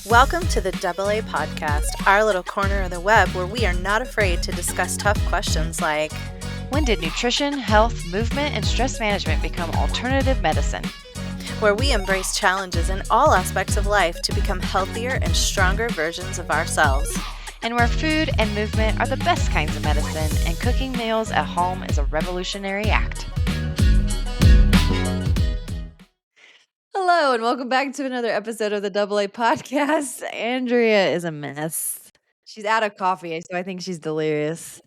Welcome to the AA Podcast, our little corner of the web where we are not afraid to discuss tough questions like, when did nutrition, health, movement, and stress management become alternative medicine? Where we embrace challenges in all aspects of life to become healthier and stronger versions of ourselves. And where food and movement are the best kinds of medicine, and cooking meals at home is a revolutionary act. Hello, and welcome back to another episode of the AA Podcast. Andrea is a mess. She's out of coffee, so I think she's delirious.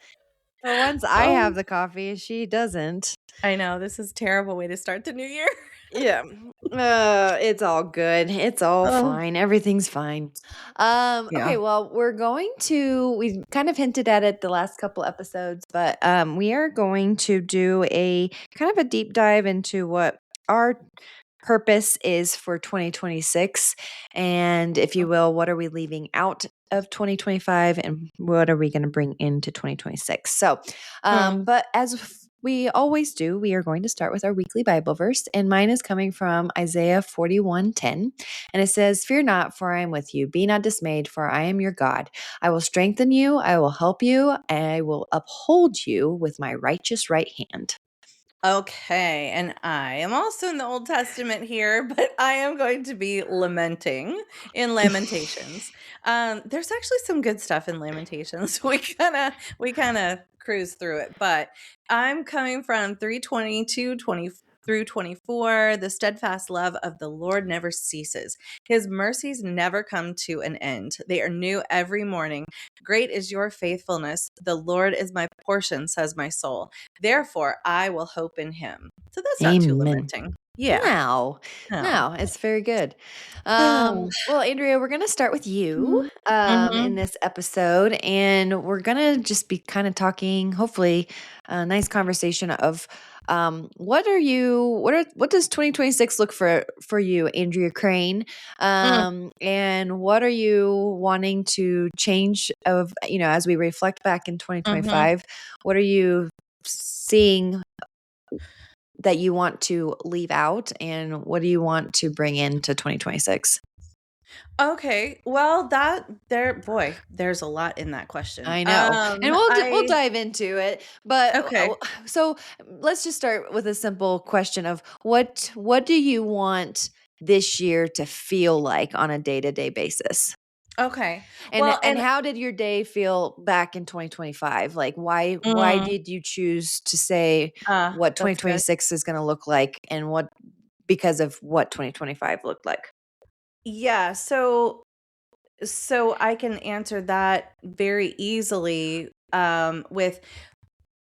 But once I have the coffee, she doesn't. I know, this is a terrible way to start the new year. Yeah. It's all good. It's all fine. Everything's fine. Okay, well, we kind of hinted at it the last couple episodes, but we are going to do a kind of a deep dive into what our purpose is for 2026. And if you will, what are we leaving out of 2025 and what are we going to bring into 2026? So, but as we always do, we are going to start with our weekly Bible verse, and mine is coming from Isaiah 41:10, and it says, "Fear not, for I am with you. Be not dismayed, for I am your God. I will strengthen you, I will help you, and I will uphold you with my righteous right hand." Okay, and I am also in the Old Testament here, but I am going to be lamenting in Lamentations. There's actually some good stuff in Lamentations. We kind of cruise through it, but I'm coming from 3:22 through 24. The steadfast love of the Lord never ceases. His mercies never come to an end. They are new every morning. Great is your faithfulness. The Lord is my portion, says my soul. Therefore, I will hope in him. So that's not too lamenting. Yeah. No, it's very good. Well, Andrea, we're going to start with you in this episode, and we're going to just be kind of talking, hopefully, a nice conversation of what does 2026 look for you, Andrea Crane? And what are you wanting to change as we reflect back in 2025, what are you seeing that you want to leave out, and what do you want to bring into 2026? Okay, well, there's a lot in that question. I know, and we'll dive into it. But Okay. So let's just start with a simple question of what do you want this year to feel like on a day-to-day basis? Okay. And Well, and how did your day feel back in 2025? Like why did you choose to say what that's good. 2026 is going to look like, and because of what 2025 looked like? Yeah, so I can answer that very easily with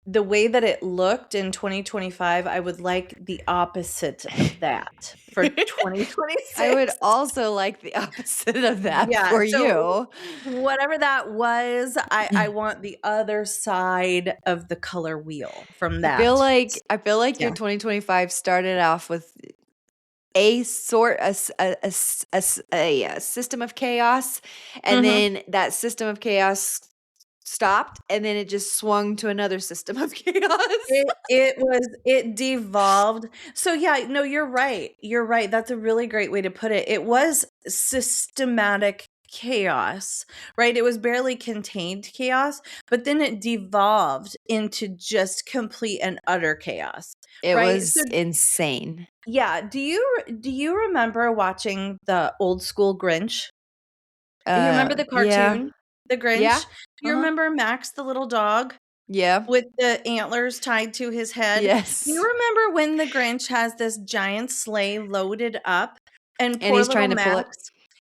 the way that it looked in 2025. I would like the opposite of that for 2026. I would also like the opposite of that for so you. whatever that was, I want the other side of the color wheel from that. I feel like your 2025 started off with a system of chaos, and then that system of chaos stopped, and then it just swung to another system of chaos. It devolved. So yeah, no, you're right. That's a really great way to put it. It was systematic chaos, right? It was barely contained chaos, but then it devolved into just complete and utter chaos. It right? was insane. Yeah. Do you remember watching the old school Grinch? You remember the cartoon, The Grinch? Yeah. Do you remember Max, the little dog? Yeah. With the antlers tied to his head? Yes. Do you remember when the Grinch has this giant sleigh loaded up and he's trying to pull it?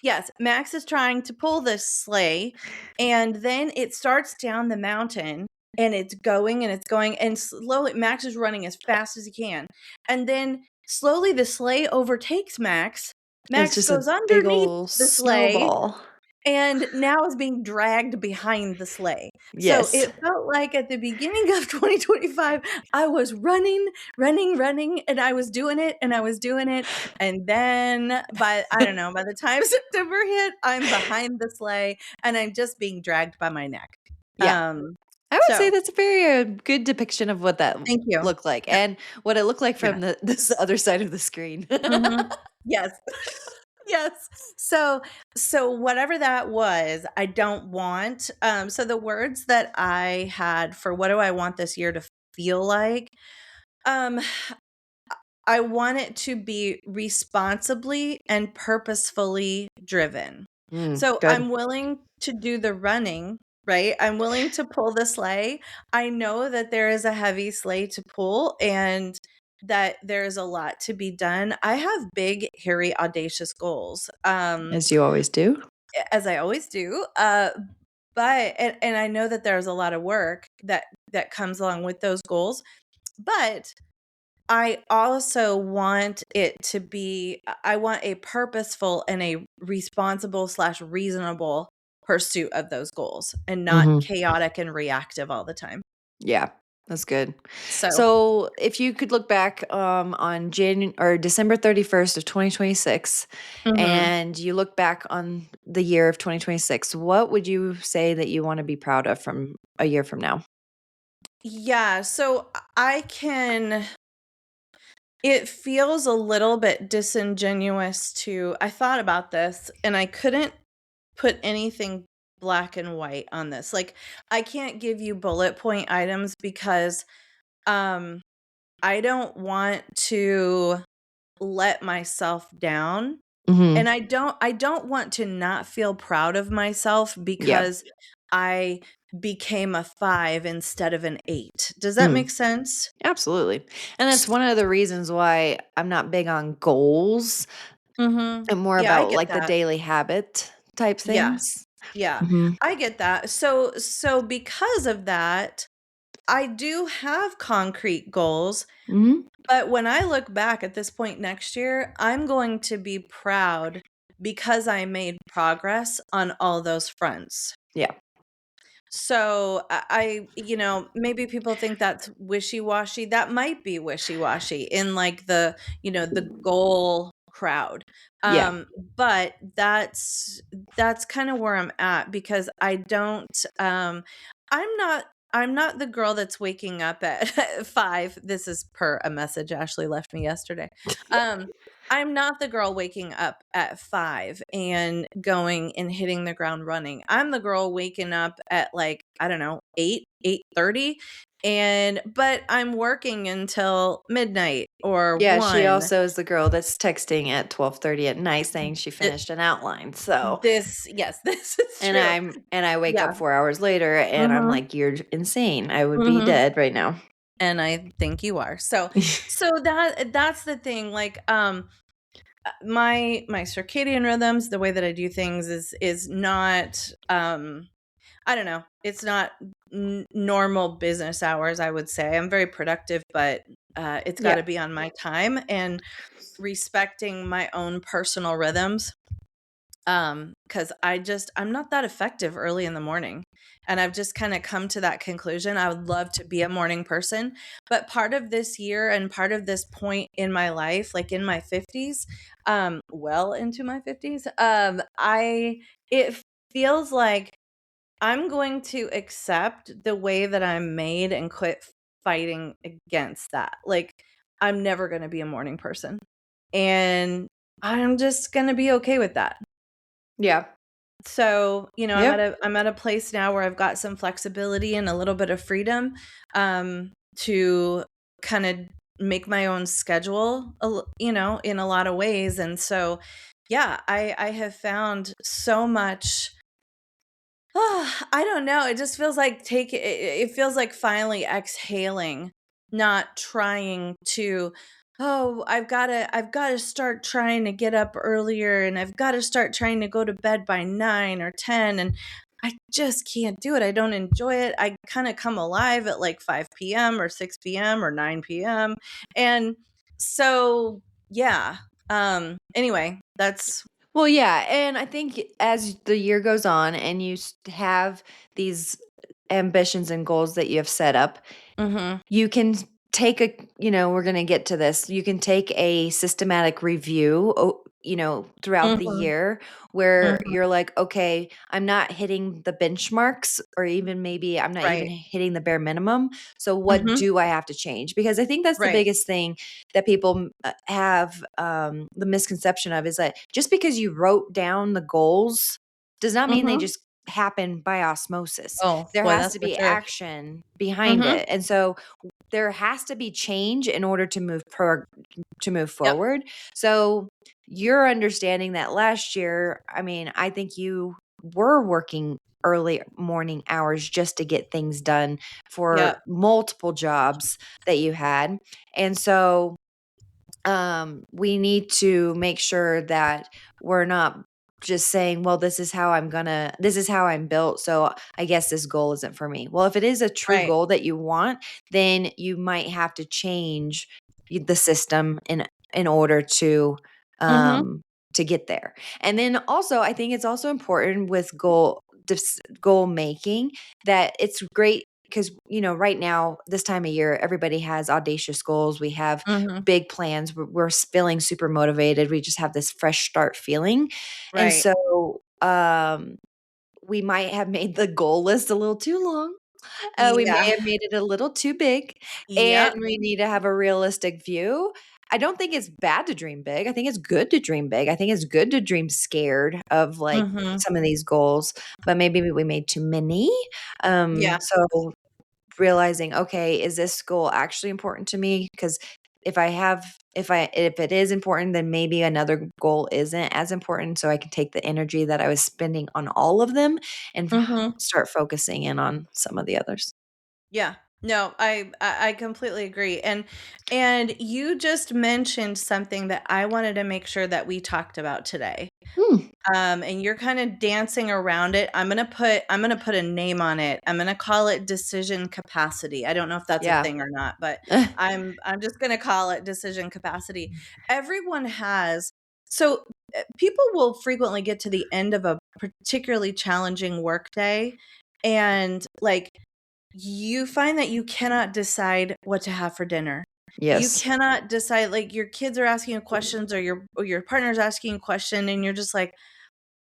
Yes, Max is trying to pull this sleigh, and then it starts down the mountain, and it's going and slowly Max is running as fast as he can. And then slowly the sleigh overtakes Max. Max goes underneath the sleigh. Snowball. And now is being dragged behind the sleigh. Yes. So it felt like at the beginning of 2025, I was running, and I was doing it. And then by the time September hit, I'm behind the sleigh and I'm just being dragged by my neck. Yeah. I would say So, that's a very, good depiction of what that thank you. looked like and what it looked like Yeah. from the this other side of the screen. Mhm. Yes. Yes. So whatever that was, I don't want, so the words that I had for what do I want this year to feel like, um, I want it to be responsibly and purposefully driven. So, Good. I'm willing to do the running, right? I'm willing to pull the sleigh. I know that there is a heavy sleigh to pull and that there is a lot to be done. I have big, hairy, audacious goals, As you always do. as I always do, but and I know that there's a lot of work that comes along with those goals, but I also want it to be I want a purposeful and a responsible/reasonable pursuit of those goals and not Mhm. chaotic and reactive all the time. Yeah, that's good. So, So, if you could look back, on Jan or December 31st of 2026, mhm. and you look back on the year of 2026, what would you say that you wanna be proud of from a year from now? Yeah, so I can it feels a little bit disingenuous to I thought about this and I couldn't put anything black and white on this. Like I can't give you bullet point items because um I don't want to let myself down and Mhm. I don't want to not feel proud of myself Yeah. because I became a 5 instead of an 8. Does that Mm. make sense? Absolutely. And that's one of the reasons why I'm not big on goals. Mhm. I'm more Yeah, I about, get like, the that. daily habit type Yeah. things. Yeah. Mhm. I get that. So because of that, I do have concrete goals, Mhm. but when I look back at this point next year, I'm going to be proud because I made progress on all those fronts. Yeah. So maybe people think that's wishy-washy. That might be wishy-washy in like the goal crowd. Yeah. Um, but that's kind of where I'm at because I don't I'm not the girl that's waking up at 5. This is per a message Ashley left me yesterday. Um, I'm not the girl waking up at 5 and going and hitting the ground running. I'm the girl waking up at like, I don't know, 8, 8:30 and but I'm working until midnight or Yeah, she 1. also is the girl that's texting at 12:30 at night saying she Th- finished an outline, so yes, this is and true. I wake Yeah. up 4 hours later and I'm Mhm. like, "You're insane. I would be Mhm. dead right now." And I think you are. So that's the thing like my circadian rhythms, the way that I do things is not I don't know. It's not normal business hours, I would say. I'm very productive, but it's got Yeah. to be on my time and respecting my own personal rhythms. Cuz I'm not that effective early in the morning. And I've just kind of come to that conclusion. I would love to be a morning person, but part of this year and part of this point in my life, like in my 50s, well into my 50s, I it feels like I'm going to accept the way that I'm made and quit fighting against that. Like, I'm never gonna be a morning person, and I'm just gonna be okay with that. Yeah. So, Yep. I'm at a place now where I've got some flexibility and a little bit of freedom, to kinda make my own schedule, in a lot of ways, and so, yeah, I have found so much I don't know, it just feels like it feels like finally exhaling, not trying to, "Oh, I've gotta start trying to get up earlier, and I've gotta start trying to go to bed by 9 or 10," and I just can't do it, I don't enjoy it, I kinda come alive at, like, 5 PM or 6 PM or 9 PM, and so, yeah, anyway, that's Well, yeah, and I think as the year goes on and you have these ambitions and goals that you have set up, mhm, you can take a, we're going to get to this. You can take a systematic review, throughout the Mhm. year where Mhm. you're like, okay, I'm not hitting the benchmarks, or even maybe I'm not even Right. hitting the bare minimum. So what Mhm. do I have to change? Because I think that's the Right. biggest thing that people have, the misconception of, is that just because you wrote down the goals does not mean they Mhm. just happen by osmosis. Oh, There boy, has that's to for be sure. action behind Mhm. it. And so there has to be change in order to move Yep. forward. So you're understanding that last year, I mean, I think you were working early morning hours just to get things done for Yep. multiple jobs that you had. And so we need to make sure that we're not just saying, well, this is how I'm built. So I guess this goal isn't for me. Well, if it is a true Right. goal that you want, then you might have to change the system in order Mhm. um, to get there. And then also, I think it's also important with goal making, that it's great because, right now, this time of year, everybody has audacious goals. We have Mhm. big plans. We're feeling super motivated. We just have this fresh start feeling. And Right. so we might have made the goal list a little too long. We may Yeah. have made it a little too big, and Yep. we need to have a realistic view. I don't think it's bad to dream big. I think it's good to dream big. I think it's good to dream scared of, like, Mhm. some of these goals, but maybe we made too many. Yeah. So realizing, okay, is this goal actually important to me? Because if it is important, then maybe another goal isn't as important. So I can take the energy that I was spending on all of them and Mhm. start focusing in on some of the others. Yeah. No, I completely agree. And you just mentioned something that I wanted to make sure that we talked about today. Hmm. And you're kind of dancing around it. I'm gonna put a name on it. I'm gonna call it decision capacity. I don't know if that's a Yeah. thing or not, but I'm just gonna call it decision capacity. Everyone has so people will frequently get to the end of a particularly challenging workday, and like you find that you cannot decide what to have for dinner. You Yes. cannot decide, like your kids are asking you questions, or your partner's asking you a question, and you're just like,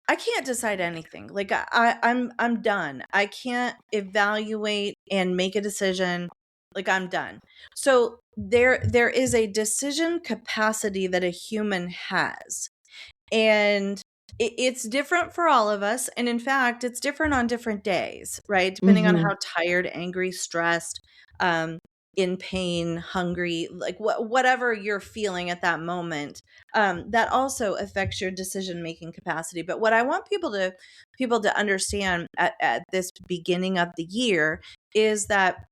I can't decide anything. Like I'm done. I can't evaluate and make a decision. Like I'm done. So there is a decision capacity that a human has. And it's different for all of us. And in fact, it's different on different days, right? Depending on Mhm. how tired, angry, stressed, um, in pain, hungry, like whatever you're feeling at that moment, that also affects your decision making capacity. But what I want people to understand at this beginning of the year is that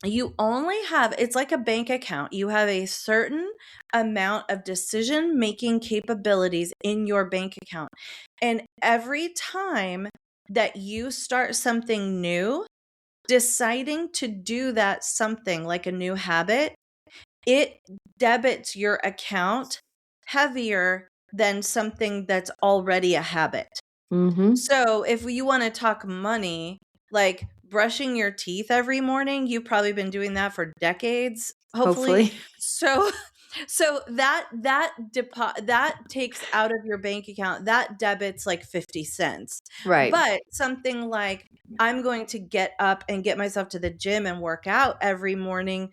you only have, it's like a bank account. You have a certain amount of decision making capabilities in your bank account. And every time that you start something new, deciding to do that something like a new habit, it debits your account heavier than something that's already a habit. Mhm. So, if you wanna talk money, like, brushing your teeth every morning, you've probably been doing that for decades, hopefully. Hopefully. So so that takes out of your bank account, that debits, like, 50 cents. Right. But something like, "I'm going to get up and get myself to the gym and work out every morning,"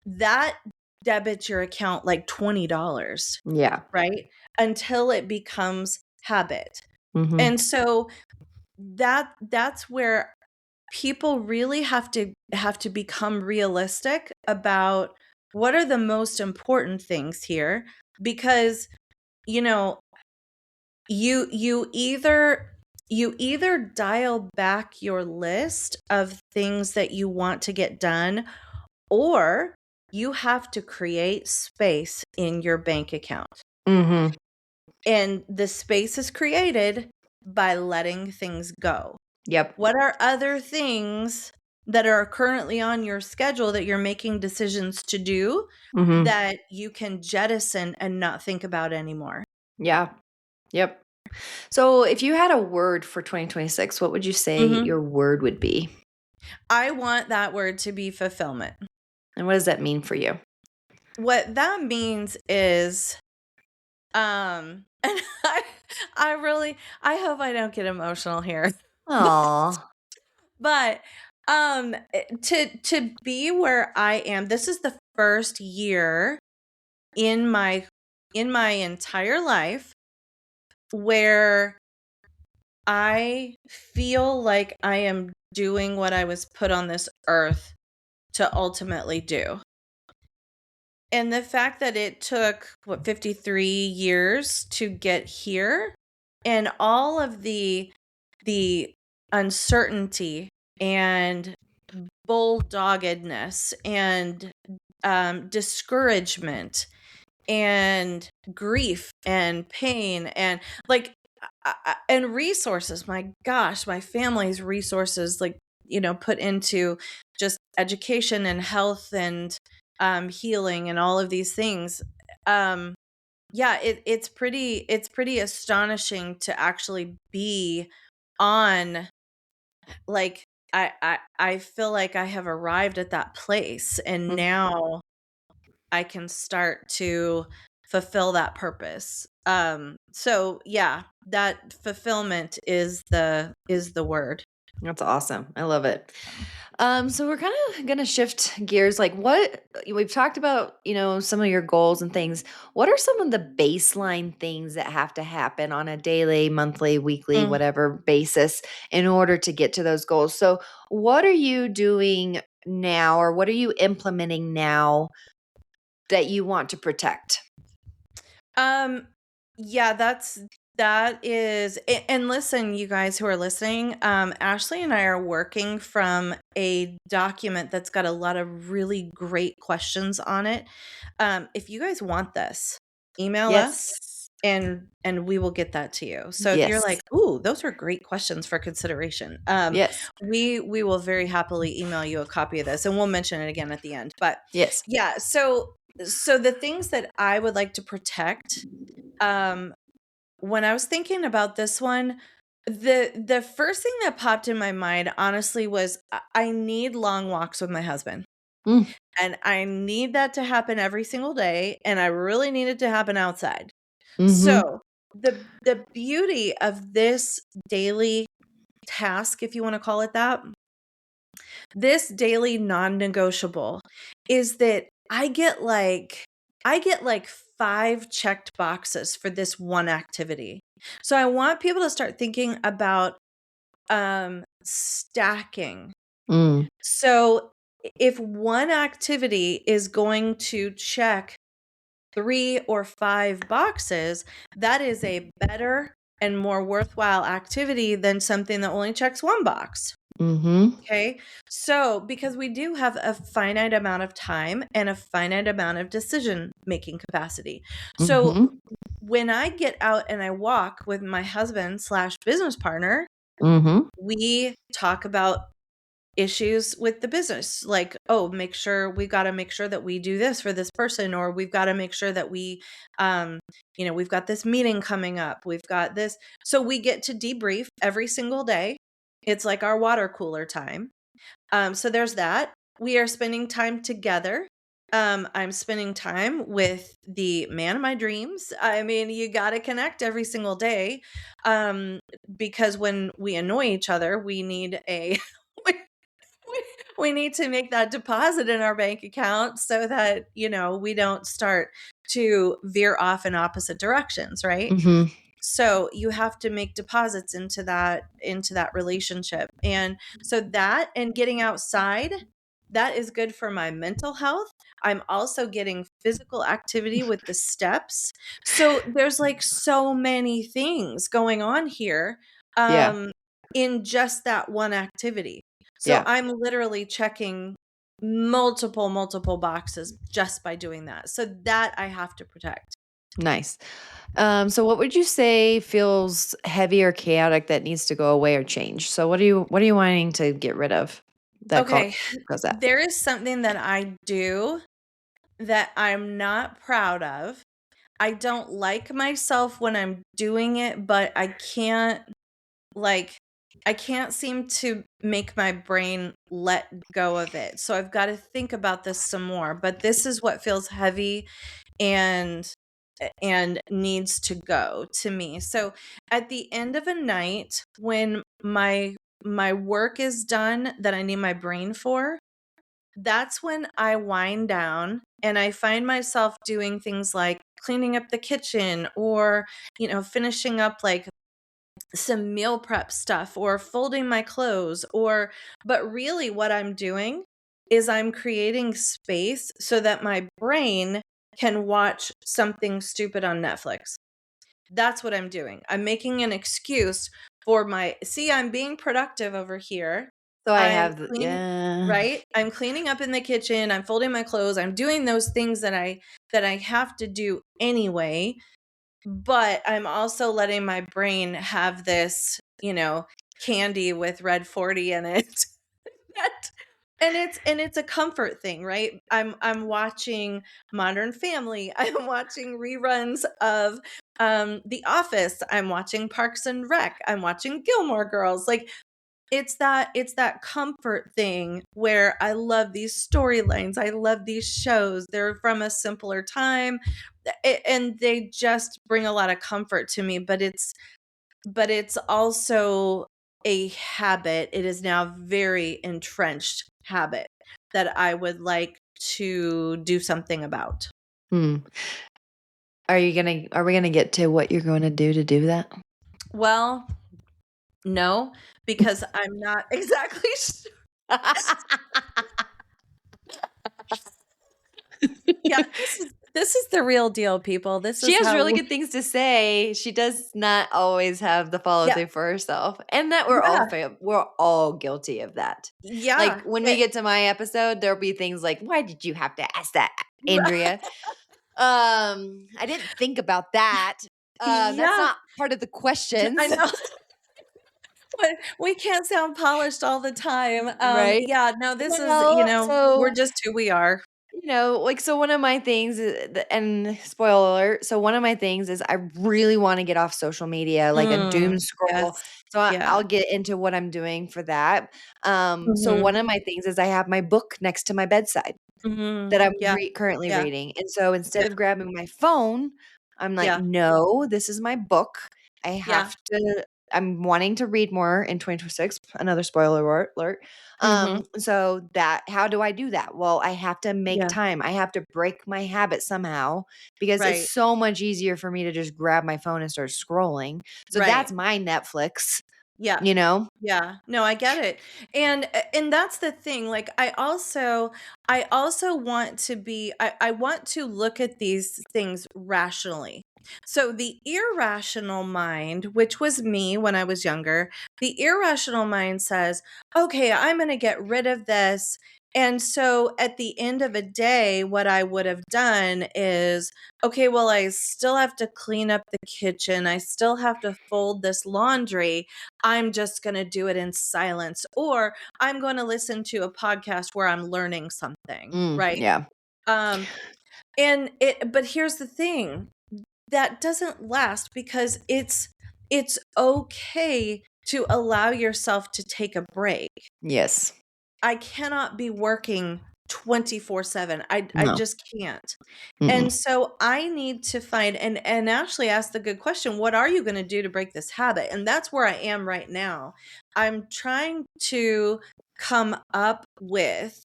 that debits your account, like, $20, Yeah. right? Until it becomes habit. Mhm. And so that's where people really have to become realistic about what are the most important things here, because you know you either dial back your list of things that you want to get done, or you have to create space in your bank account, Mhm. and the space is created by letting things go. Yep. What are other things that are currently on your schedule that you're making decisions to do Mhm. that you can jettison and not think about anymore? Yeah. Yep. So if you had a word for 2026, what would you say Mhm. your word would be? I want that word to be fulfillment. And what does that mean for you? What that means is, and I hope I don't get emotional here. Aw. But, to be where I am, this is the first year in my entire life where I feel like I am doing what I was put on this earth to ultimately do. And the fact that it took, 53 years to get here, and all of the uncertainty and bulldoggedness and discouragement and grief and pain and like and resources, my gosh, my family's resources, like, put into just education and health and healing and all of these things. Yeah, it's pretty astonishing to actually be on, like, I feel like I have arrived at that place, and Mm, now I can start to fulfill that purpose. So yeah, that fulfillment is the word. that's awesome. I love it. So we're kind of gonna shift gears. Like, what we've talked about, some of your goals and things. What are some of the baseline things that have to happen on a daily, monthly, weekly, Mm. whatever basis in order to get to those goals? So, what are you doing now, or what are you implementing now that you want to protect? Um, yeah, and listen, you guys who are listening, Ashley and I are working from a document that's got a lot of really great questions on it. If you guys want this, email us Yes. and we will get that to you. So if you're Yes. like, "Ooh, those are great questions for consideration," Yes. we will very happily email you a copy of this, and we'll mention it again at the end. But Yes. yeah, so the things that I would like to protect, um, when I was thinking about this one, the first thing that popped in my mind, honestly, was I need long walks with my husband, Mm, and I need that to happen every single day, and I really need it to happen outside. mm-hmm. So, the beauty of this daily task, if you wanna call it that, this daily non-negotiable, is that I get like 5 checked boxes for this one activity. So I want people to start thinking about stacking. Mm, So if one activity is going to check 3 or 5 boxes, that is a better and more worthwhile activity than something that only checks 1 box. mm-hmm. Okay. So, because we do have a finite amount of time and a finite amount of decision making capacity. So, Mm-hmm. when I get out and I walk with my husband slash business partner, Mm-hmm. we talk about issues with the business. Like, oh, we got to make sure that we do this for this person, or we've got to make sure that um, we've got this meeting coming up. We've got this. So, we get to debrief every single day. It's like our water cooler time. So there's that. We are spending time together. I'm spending time with the man of my dreams. I mean, you got to connect every single day, um, because when we annoy each other, we need a we, we need to make that deposit in our bank account so that we don't start to veer off in opposite directions, right? Mm-hmm. So you have to make deposits into that relationship. And so that and getting outside, that is good for my mental health. I'm also getting physical activity with the steps. So there's like so many things going on here, Yeah. um in just that one activity. So Yeah. I'm literally checking multiple boxes just by doing that. So that I have to protect. Nice. So what would you say feels heavy or chaotic that needs to go away or change? So what are you wanting to get rid of that Okay, cause that? there is something that I do that I'm not proud of. I don't like myself when I'm doing it, but I can't, like, I can't seem to make my brain let go of it. So I've got to think about this some more, but this is what feels heavy and needs to go to me. So at the end of a night when my work is done that I need my brain for, that's when I wind down and I find myself doing things like cleaning up the kitchen or, finishing up like some meal prep stuff or folding my clothes but really what I'm doing is I'm creating space so that my brain can watch something stupid on Netflix. That's what I'm doing. I'm making an excuse for I'm being productive over here. So I I'm have the cleaning, yeah. right? I'm cleaning up in the kitchen, I'm folding my clothes, I'm doing those things that I have to do anyway, but I'm also letting my brain have this, candy with red 40 in it. That- and it's a comfort thing, right? I'm watching Modern Family. I'm watching reruns of The Office. I'm watching Parks and Rec. I'm watching Gilmore Girls. Like it's that comfort thing where I love these storylines. I love these shows. They're from a simpler time, and they just bring a lot of comfort to me, but it's also a habit. It is now very entrenched habit that I would like to do something about. Hmm. Are we gonna get to what you're going to do that? Well, no, because I'm not exactly sure. Yeah, this is the real deal, people. This She is has how really good things to say. She does not always have the follow yeah, through for herself, and that yeah, we're all guilty of that. Like yeah. when we get to my episode, there'll be things like, "Why did you have to ask that, Andrea?" I didn't think about that. That's Yeah, not part of the questions, I know. But we can't sound polished all the time. right? Yeah, no, this is, Well, we're so just who we are. like, so one of my things and spoiler alert, so one of my things is I really wanna get off social media, like a doom scroll. Yes. So Yeah. I'll get into what I'm doing for that. So Mhm. one of my things is I have my book next to my bedside Mhm. that I'm Yeah. currently Yeah. reading, and so instead Yeah. of grabbing my phone, I'm like, Yeah. "No, this is my book. I Yeah. have to." I'm wanting to read more in 2026, another spoiler alert. Mhm. So that how do I do that? Well, I have to make Yeah. time. I have to break my habit somehow because it's Right. so much easier for me to just grab my phone and start scrolling. So Right. that's my Netflix, Yeah. you know? Yeah. No, I get it. And that's the thing. Like I also want to be I want to look at these things rationally. So the irrational mind, which was me when I was younger, the irrational mind says, "Okay, I'm going to get rid of this." And so at the end of a day, what I would have done is, okay, well, I still have to clean up the kitchen. I still have to fold this laundry. I'm just going to do it in silence, or I'm going to listen to a podcast where I'm learning something, right? Yeah. Um but here's the thing. That doesn't last because it's okay to allow yourself to take a break. Yes. I cannot be working 24/7. I No. just can't. And Mm-mm. so I need to find and Ashley asked the good question, what are you going to do to break this habit? And that's where I am right now. I'm trying to come up with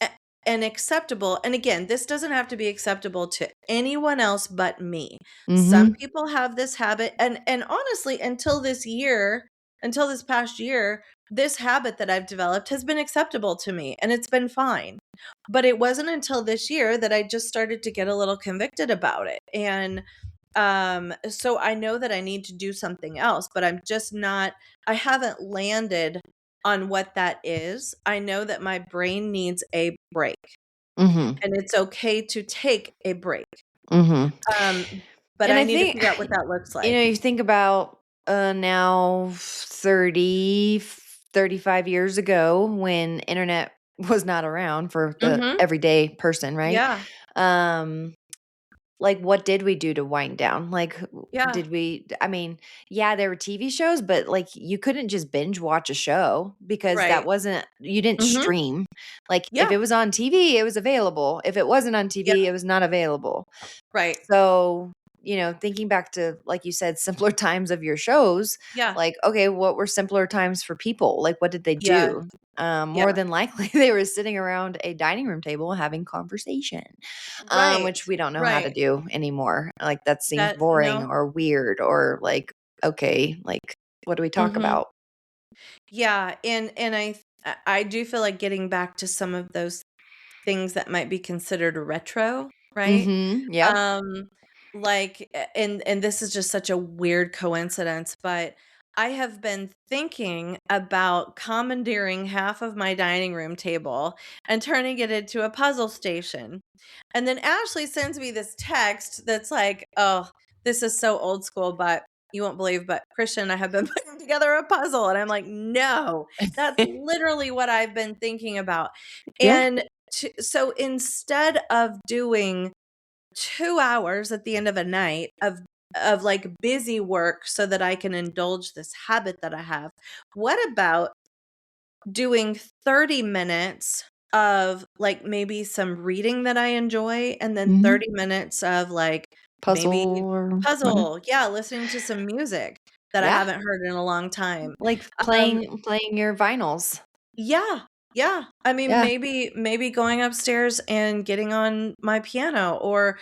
a- an acceptable, and again, this doesn't have to be acceptable to anyone else but me. Some Mhm. people have this habit, and honestly, until this past year, this habit that I've developed has been acceptable to me and it's been fine. But it wasn't until this year that I just started to get a little convicted about it. And so I know that I need to do something else, but I haven't landed on what that is. I know that my brain needs a break Mhm. and it's okay to take a break. Mhm. Um, but And I I need to think, figure out what that looks like. you think about, now 35 years ago when internet was not around for the Mhm. everyday person, right? Yeah. Um, like, what did we do to wind down? Like, Yeah. did we I mean, yeah, there were TV shows, but, like, you couldn't just binge watch a show because that Right. wasn't you didn't Mhm. stream. Like, if Yeah. it was on TV, it was available. If it wasn't on Yeah. TV, it was not available. Right. So, thinking back to, like you said, simpler times of your shows, Yeah. like, okay, what were simpler times for people? Like, what did they Yeah. do? More Yeah. than likely, they were sitting around a dining room table having conversation, Right. which we don't know how to Right. do anymore. Like, that seems That boring no. or weird or like, okay, like, what do we talk Mhm. about? Yeah, and I do feel like getting back to some of those things that might be considered retro, right? Mhm. Yeah. Um, and this is just such a weird coincidence, but I have been thinking about commandeering half of my dining room table and turning it into a puzzle station. And then Ashley sends me this text that's like, "Oh, this is so old school, but you won't believe, but Christian and I have been putting together a puzzle." And I'm like, "No, that's literally what I've been thinking about." Yeah. And so instead of doing 2 hours at the end of a night of like busy work so that I can indulge this habit that I have, what about doing 30 minutes of like maybe some reading that I enjoy and then Mhm. 30 minutes of like Puzzle maybe or whatever. puzzle. Yeah, listening to some music that I Yeah. haven't heard in a long time. Like Um playing your vinyls. yeah, yeah. I mean, Yeah. maybe going upstairs and getting on my piano or,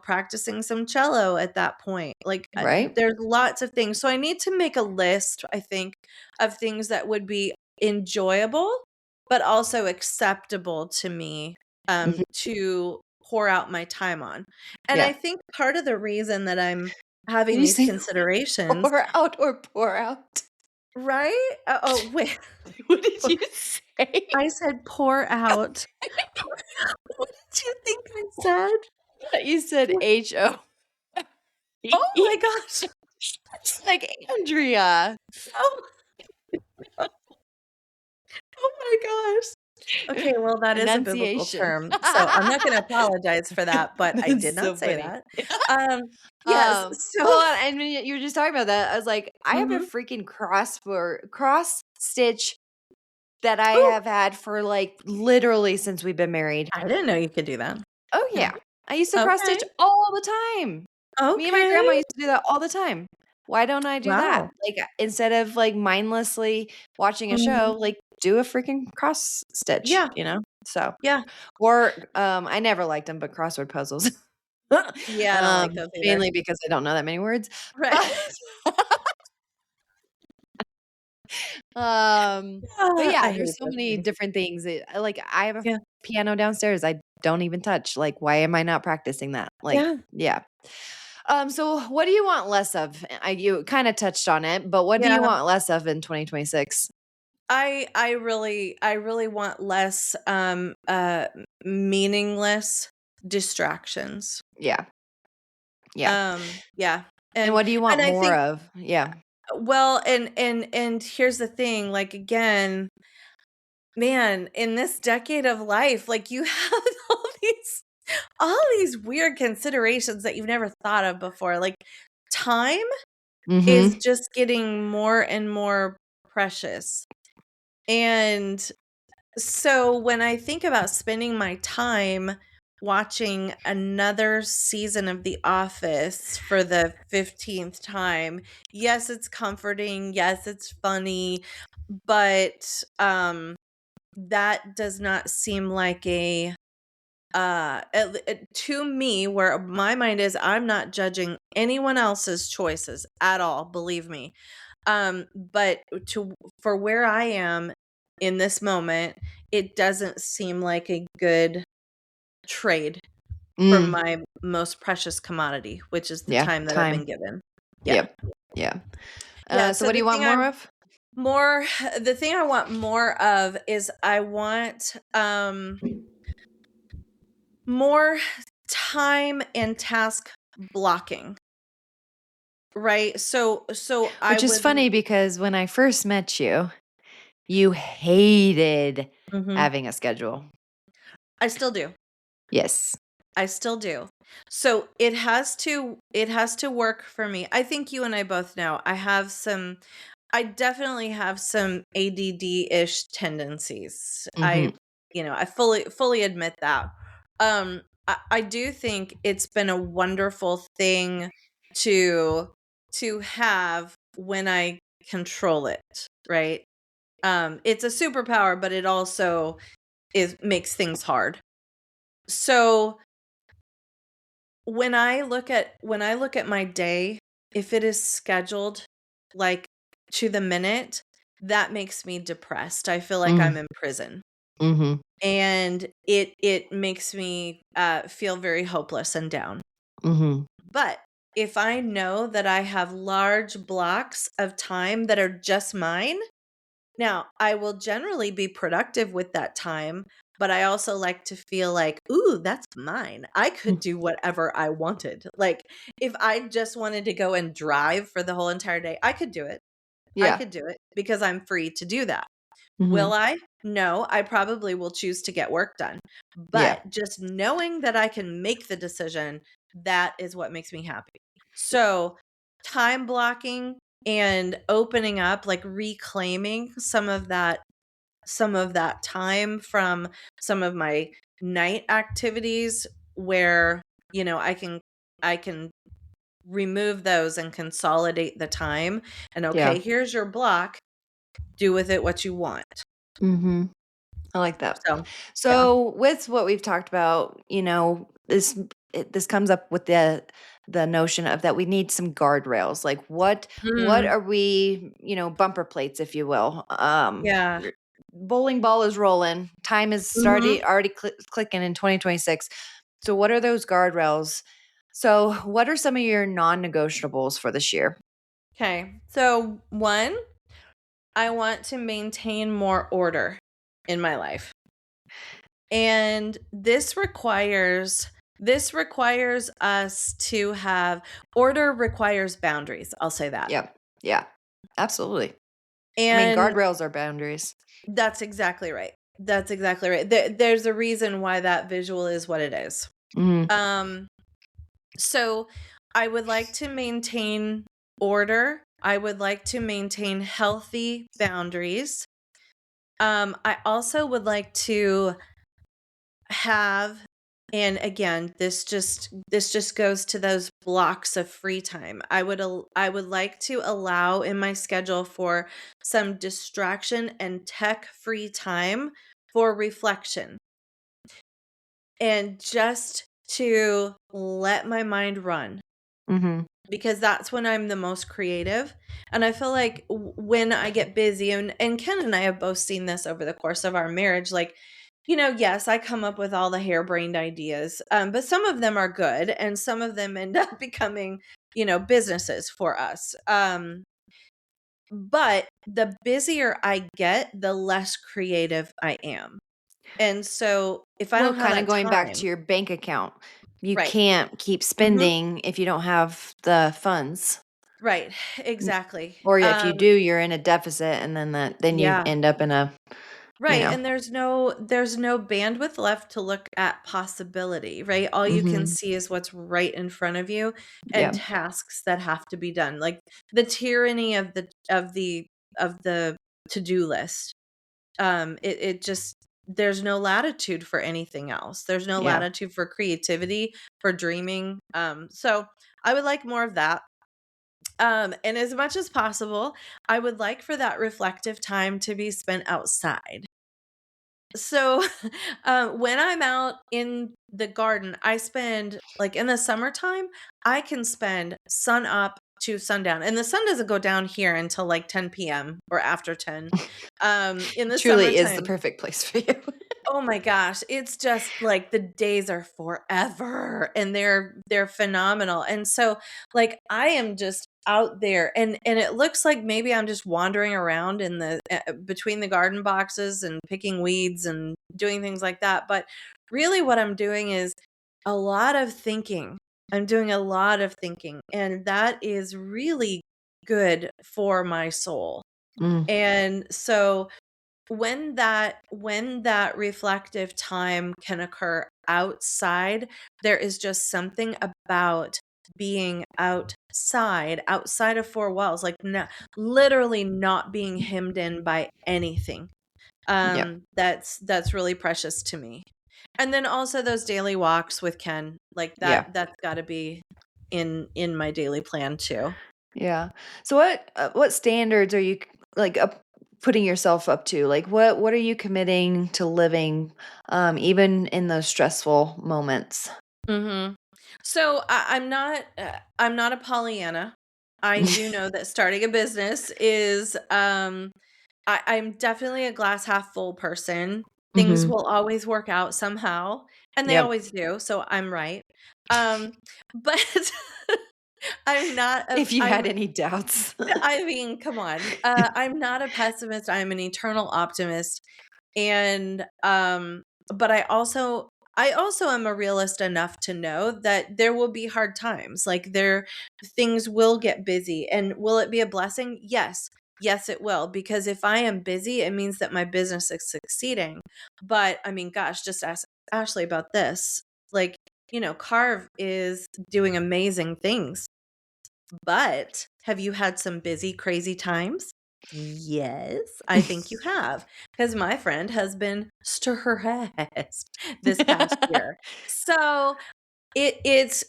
practicing some cello at that point. Like, Right? there's lots of things. So I need to make a list, I think, of things that would be enjoyable, but also acceptable to me, Mhm. to pour out my time on. And Yeah. I think part of the reason that I'm having Did you these say considerations, pour out or pour out? right? Oh, wait. What did you say? I said pour out. What did you think I said? I thought you said Pour HO. Oh my gosh. It's like Andrea. Oh, oh my gosh. Okay, well, that is a biblical Enunciation. term, so I'm not gonna apologize for that, but I did That's not so say funny. that. Um, yes, so Well, and when you were just talking about that, I was like, I have a Mhm. freaking cross stitch that I Ooh, have had for like literally since we've been married. I didn't know you could do that. Oh Yeah. yeah. I used to cross Okay. stitch all the time. Me and my grandma Okay. used to do that all the time. Why don't I do that? Wow. Like, instead of, like, mindlessly watching a Mhm. show, like, do a freaking cross stitch, Yeah, So yeah. or, I never liked them, but crossword puzzles. Yeah, I don't like those either. Mainly because I don't know that many words, Right. but, but yeah, I there's hate so those many things. different things I have a Yeah. piano downstairs I don't even touch, like, why am I not practicing that? Like, Yeah. yeah. So what do you want less of? You kinda touched on it, but what do you Yeah. want less of in 2026? I really want less meaningless distractions. Yeah, yeah. Yeah. And And what do you want and I more think of? Yeah. well, and here's the thing, like again, man, in this decade of life, like you have these all these weird considerations that you've never thought of before. Like time is Mhm. just getting more and more precious. And so when I think about spending my time watching another season of The Office for the 15th time, yes, it's comforting, yes, it's funny, but that does not seem like a to me where my mind is I'm not judging anyone else's choices at all, believe me. But to for where I am in this moment, it doesn't seem like a good trade for Mm, my most precious commodity, which is the yeah, time that I've been time. given. Yeah. Yep. Yeah. Yeah, So so what do the you want thing more I'm of? more the thing I want more of is I want more time and task blocking, right? So I Which is would funny because when I first met you, you hated Mhm. having a schedule. I still do. Yes. I still do. So it has to work for me. I think you and I both know I definitely have some ADD-ish tendencies. Mhm. I fully admit that. I do think it's been a wonderful thing to have when I control it, right? It's a superpower, but it also makes things hard. So when I look at my day, if it is scheduled like to the minute, that makes me depressed. I feel like Mm. I'm in prison. Mhm. And it makes me feel very hopeless and down. Mhm. But if I know that I have large blocks of time that are just mine, now, I will generally be productive with that time, but I also like to feel like, "Ooh, that's mine. I Mm. could do whatever I wanted." Like, if I just wanted to go and drive for the whole entire day, I could do it. I Yeah. could do it because I'm free to do that. Mhm. Will I? No, I probably will choose to get work done. Yeah. But just knowing that I can make the decision, that is what makes me happy. So, time blocking and opening up, like reclaiming some of that time from some of my night activities where, I can remove those and consolidate the time and Yeah. okay, here's your block, do with it what you want. Mhm. I like that. So, yeah. So, with what we've talked about, this comes up with the notion of that we need some guardrails. Like what Mm, are we, bumper plates, if you will. yeah. Bowling ball is rolling. Time is Mhm. already clicking in 2026. So, what are those guardrails? So, what are some of your non-negotiables for this year? Okay. So, 1, I want to maintain more order in my life. And this requires us to have order requires boundaries, I'll say that. Yep. Yeah. Absolutely. I mean, And guardrails are boundaries. that's exactly right. That's exactly right. There's a reason why that visual is what it is. Mhm. Um, so I would like to maintain order. I would like to maintain healthy boundaries. I also would like to have, and again, this just goes to those blocks of free time. I would like to allow in my schedule for some distraction and tech free time for reflection and just to let my mind run Mhm. because that's when I'm the most creative. And I feel like when I get busy, and Ken and I have both seen this over the course of our marriage, like, yes, I come up with all the harebrained ideas, but some of them are good and some of them end up becoming, businesses for us. But the busier I get, the less creative I am. And so if I Well, don't have kinda that going back time, to your bank account. You right. can't keep Hmm. spending if you don't have the funds. Right. N Exactly. Or if you do, you're in a deficit, and then you Yeah. end up in a you Right, know and there's no bandwidth left to look at possibility, right? All you can Mhm. see is what's right in front of you and Yeah. tasks that have to be done. Like the tyranny of the to-do list. It just there's no latitude for anything else. There's no Yeah. latitude for creativity, for dreaming. So I would like more of that. And as much as possible, I would like for that reflective time to be spent outside. So, when I'm out in the garden, I spend like in the summertime, I can spend sun up to sundown, and the sun doesn't go down here until like 10 p.m. or after 10. In the Truly is the summertime, perfect place for you. oh my gosh, it's just like the days are forever and they're phenomenal. And so like I am just out there and it looks like maybe I'm just wandering around in the between the garden boxes and picking weeds and doing things like that, but really what I'm doing is a lot of thinking. I'm doing a lot of thinking and that is really good for my soul. Mm. And so when that reflective time can occur outside. There is just something about being outside of four walls, like literally not being hemmed in by anything. Yeah. That's really precious to me. And then also those daily walks with Ken, like Yeah. that's got to be in my daily plan too. Yeah. So what standards are you like putting yourself up to? Like what are you committing to living even in those stressful moments? Mhm. So I'm not a Pollyanna. I do know that starting a business is I'm definitely a glass half full person. Things Mhm. will always work out somehow, and they Yep. always do. So I'm right. But I'm not a If you I'm had any doubts. I mean, come on. I'm not a pessimist. I'm an eternal optimist. And but I also am a realist enough to know that there will be hard times. Like things will get busy. And will it be a blessing? Yes. Yes, it will. Because if I am busy, it means that my business is succeeding. But I mean, gosh, just ask Ashley about this. Like, Carve is doing amazing things. But have you had some busy, crazy times? Yes, I think you have, because my friend has been stressed this past year. So it's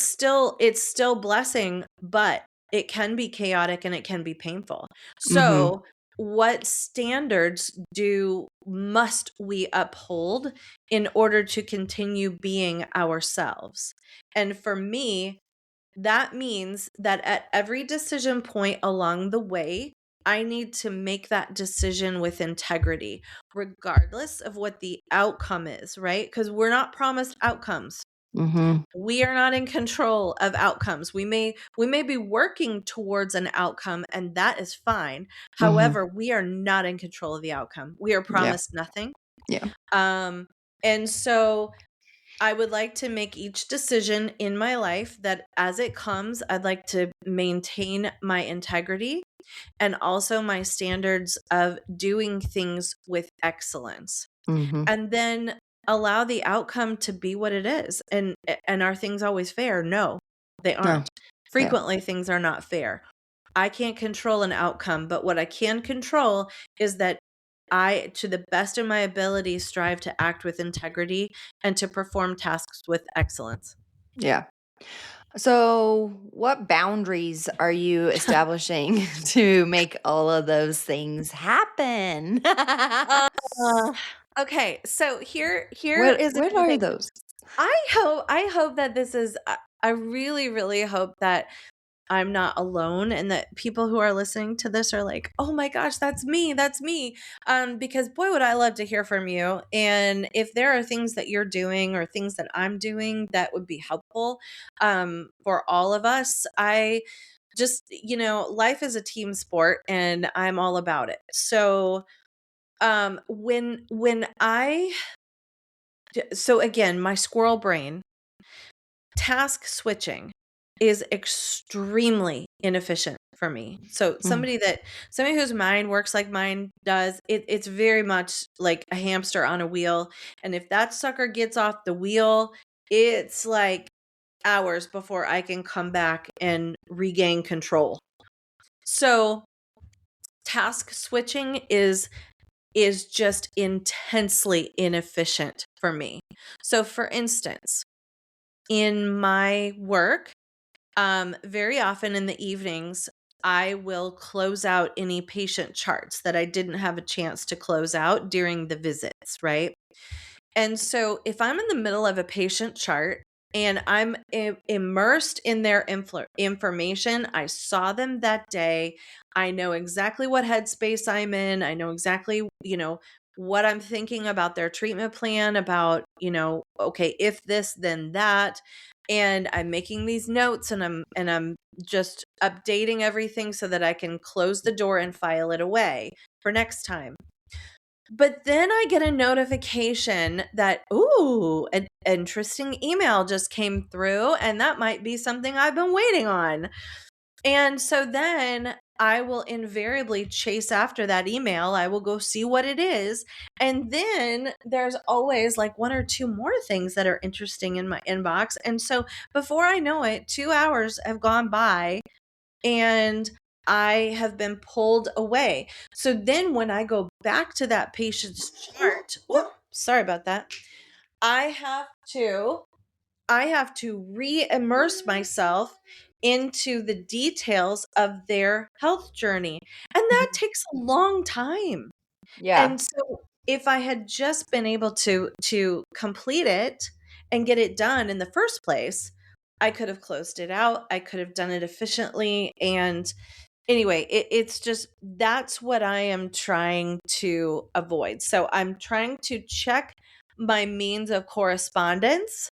still blessing, but it can be chaotic and it can be painful. Mhm. So what standards do must we uphold in order to continue being ourselves? And for me, that means that at every decision point along the way, I need to make that decision with integrity, regardless of what the outcome is, right? Because we're not promised outcomes. Mhm. We are not in control of outcomes. We may be working towards an outcome, and that is fine. Mhm. However, we are not in control of the outcome. We are Yeah. promised nothing. Yeah. Um, and so I would like to make each decision in my life that as it comes, I'd like to maintain my integrity and also my standards of doing things with excellence. Mhm. And then allow the outcome to be what it is. And are things always fair? No, they No. aren't. Yeah. Frequently things are not fair. I can't control an outcome, but what I can control is that I, to the best of my ability, strive to act with integrity and to perform tasks with excellence. Yeah. So, what boundaries are you establishing to make all of those things happen? Uh, okay, so here What is a what good are thing. those? I hope that this is. I really, really hope that I'm not alone and that people who are listening to this are like, "Oh my gosh, that's me. That's me." Because boy would I love to hear from you. And if there are things that you're doing or things that I'm doing that would be helpful for all of us, I just, life is a team sport and I'm all about it. So, when I so again, my squirrel brain, task switching is extremely inefficient for me. So Mm, somebody whose mind works like mine does, it's very much like a hamster on a wheel. And if that sucker gets off the wheel, it's like hours before I can come back and regain control. So task switching is just intensely inefficient for me. So for instance, in my work, very often in the evenings, I will close out any patient charts that I didn't have a chance to close out during the visits, right? And so if I'm in the middle of a patient chart and I'm immersed in their information, I saw them that day. I know exactly what headspace I'm in. I know exactly, what I'm thinking about their treatment plan, about, okay, if this, then that. And I'm making these notes and I'm just updating everything so that I can close the door and file it away for next time. But then I get a notification that, ooh, an interesting email just came through, and that might be something I've been waiting on. And so then I will invariably chase after that email. I will go see what it is. And then there's always like one or two more things that are interesting in my inbox. And so before I know it, 2 hours have gone by and I have been pulled away. So then when I go back to that patient's chart, sorry about that. I have to re-immerse myself into the details of their health journey. And that Mhm. takes a long time. Yeah. And so if I had just been able to complete it and get it done in the first place, I could have closed it out. I could have done it efficiently. And anyway, it's just that's what I am trying to avoid. So I'm trying to check my means of correspondence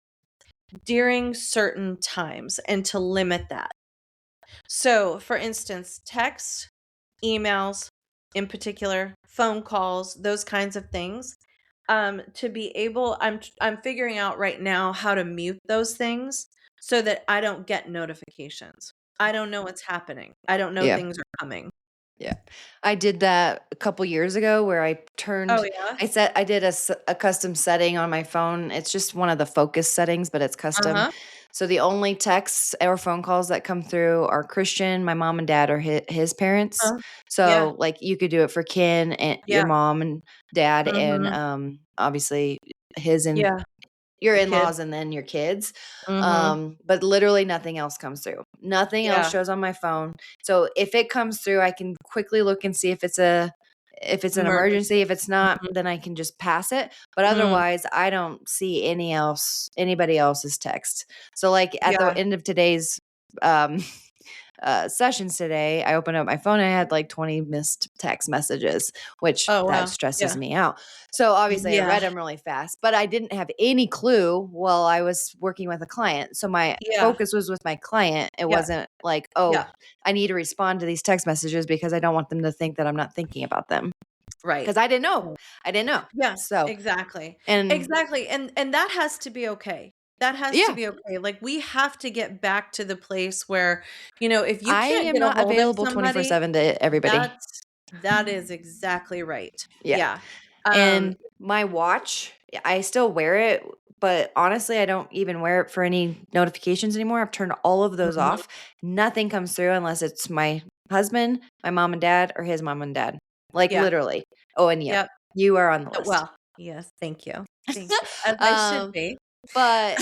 during certain times and to limit that. So, for instance, text, emails, in particular, phone calls, those kinds of things. To be able, I'm figuring out right now how to mute those things so that I don't get notifications. I don't know what's happening. I don't know Yeah. things are coming. Yeah. I did that a couple years ago where Oh yeah. I did a custom setting on my phone. It's just one of the focus settings, but it's Uh custom. huh. So the only texts or phone calls that come through are Christian, my mom and dad, or his parents. Yeah. So like you could do it for Ken and your Yeah. mom and dad, and Mm-hmm. obviously his and Yeah. your The kid. in-laws and then your kids. Mm-hmm. But literally nothing else comes through. Nothing else Yeah. shows on my phone. So if it comes through, I can quickly look and see if it's an Emergency. emergency. If it's not, Mm-hmm. then I can just pass it. But Mm, otherwise, I don't see anybody else's text. So like at the yeah. end of today's um sessions today, I opened up my phone. I had like 20 missed text messages, which Oh, that wow. stresses Yeah. me out. So obviously, I Yeah. read them really fast, but I didn't have any clue while I was working with a client. So my Yeah. focus was with my client. It Yeah. wasn't like, oh, Yeah. I need to respond to these text messages because I don't want them to think that I'm not thinking about them Right. because I didn't know. Right. I didn't know. Yeah, So, exactly. and Exactly, and that has to be okay. That has to yeah, be okay. Like, we have to get back to the place where, if you I can't am get a not hold of available somebody, 24/7 to everybody. that is exactly right. Yeah. Yeah. Um, And my watch, I still wear it, but honestly, I don't even wear it for any notifications anymore. I've turned all of those mhm. off. Nothing comes through unless it's my husband, my mom and dad, or his mom and dad. Like Yeah. literally. Oh, and yep, Yep. you are on the list. Well, yes, thank you. Thank you. As I should um, be. but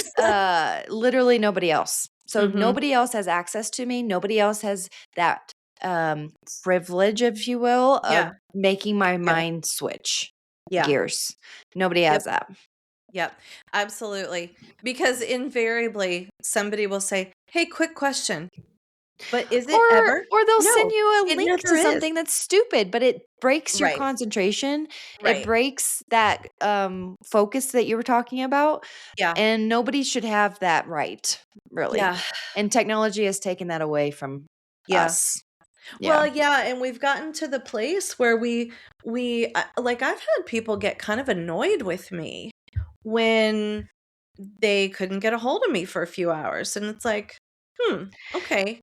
literally nobody else. So Mhm. nobody else has access to me. Nobody else has that um privilege, if you will, Yeah. of making my Yeah. mind switch Yeah. gears. Nobody Yep. has that. Yep, absolutely. Because invariably somebody will say, "Hey, quick question." But is it ever? Or they'll send No, you a it link never to is. something that's stupid, but it breaks your Right, concentration. It right. breaks that focus that you were talking about, Yeah, and nobody should have that right, really. yeah, And technology has taken that away from yeah. us. Yeah. Well, yeah, and we've gotten to the place where like, I've had people get kind of annoyed with me when they couldn't get a hold of me for a few hours, and it's like, "Hmm, okay,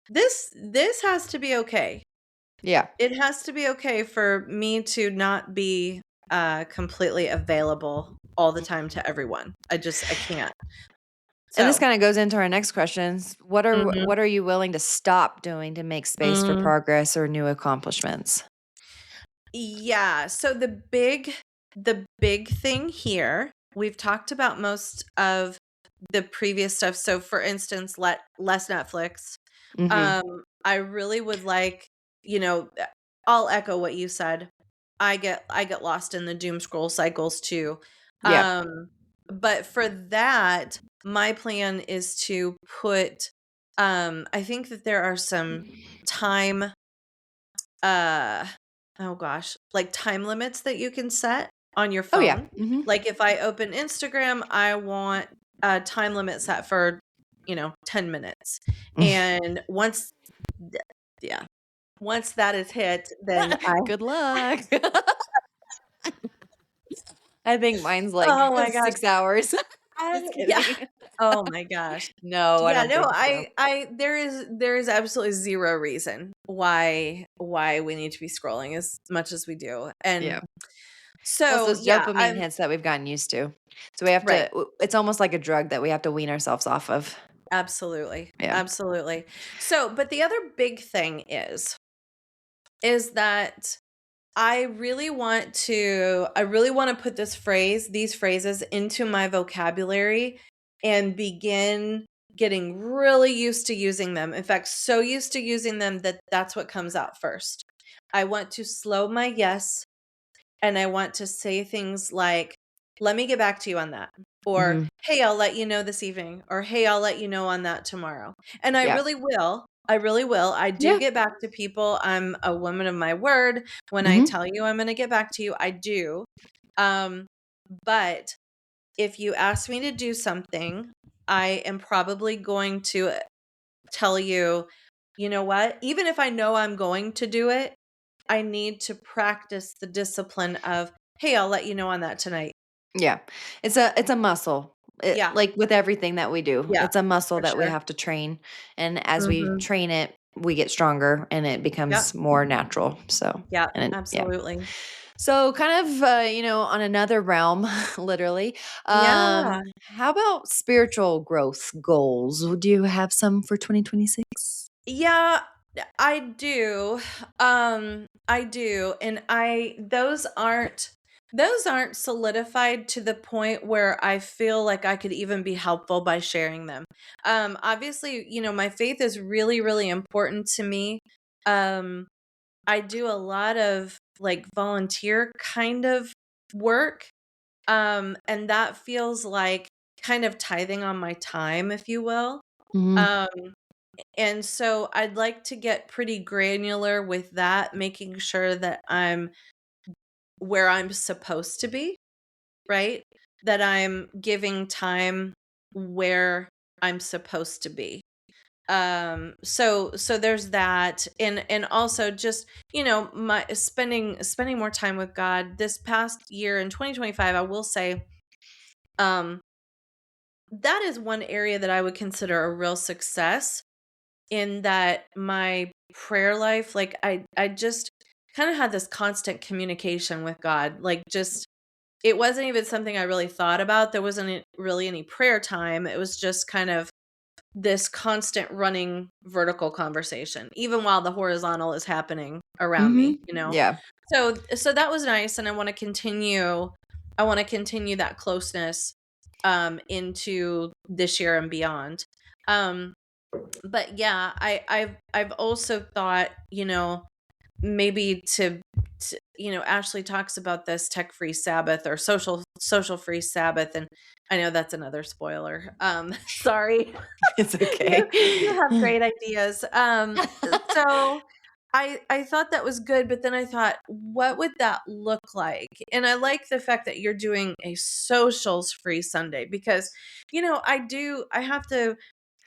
this has to be okay." Yeah. It has to be okay for me to not be, completely available all the time to everyone. I can't. And this So, kinda goes into our next questions. mhm, What are you willing to stop doing to make space for mm, progress or new accomplishments? yeah, so the big thing here, we've talked about most of the previous stuff. So, for instance, less Netflix. Mhm. I really would like, you know, uh, I'll echo what you said. I get lost in the doom scroll cycles too. Yeah. But for that, my plan is to put I think that there are some time uh oh gosh, like time limits that you can set on your Oh, yeah. phone. Mhm. Like if I open Instagram, I want a time limit set for, 10 minutes. And th- yeah, once that is hit, then Good luck. I think mine's like oh my gosh. 6 hours. I Just yeah. kidding. Oh my gosh. No, I Yeah, don't no, think so. there is absolutely 0 reason why we need to be scrolling as much as we do, and Yeah. Plus so, those yeah, dopamine I'm hits that we've gotten used to. So we have right. to it's almost like a drug that we have to wean ourselves off of. Absolutely, Yeah. absolutely. So, but the other big thing is that I really wanna put these phrases into my vocabulary and begin getting really used to using them. In fact, so used to using them that that's what comes out first. I want to slow my yes, and I want to say things like, "Let me get back to you on that," or Mhm. "Hey, I'll let you know this evening," or "Hey, I'll let you know on that tomorrow." And I Yeah. really will. I really will. I do Yeah. get back to people. I'm a woman of my word. When I Mhm. tell you I'm gonna get back to you, I do. Um, but if you ask me to do something, I am probably going to tell you, "You know what? Even if I know I'm going to do it, I need to practice the discipline of, 'Hey, I'll let you know on that tonight.'" Yeah. It's a muscle. Yeah, Like with everything that we do, yeah, it's a muscle for that we sure. have to train, and as we Mhm. train it, we get stronger and it Yep, becomes more natural. So, yep, and it, yeah. absolutely. So kind of, on another realm, literally, Yeah. how about spiritual growth goals? Do you have some for 2026? Yeah, I do. I do, and I those aren't solidified to the point where I feel like I could even be helpful by sharing them. Obviously, my faith is really, really important to me. Um, I do a lot of like volunteer kind of work. And that feels like kind of tithing on my time, if you will. Mhm. Um, and so I'd like to get pretty granular with that, making sure that I'm where I'm supposed to be, right? That I'm giving time where I'm supposed to be. So there's that, and also just, my spending more time with God this past year in 2025, I will say, um that is one area that I would consider a real success, in that my prayer life, like I just kind of had this constant communication with God. Like, just it wasn't even something I really thought about. There wasn't really any prayer time. It was just kind of this constant running vertical conversation, even while the horizontal is happening around Mhm. me. Yeah. So that was nice, and I want to continue that closeness into this year and beyond. Um but yeah, I've also thought, maybe Ashley talks about this tech-free Sabbath or social-free Sabbath, and I know that's another spoiler. Sorry. It's You okay. you have great ideas. So I thought that was good, but then I thought, what would that look like? And I like the fact that you're doing a socials free Sunday, because I have to,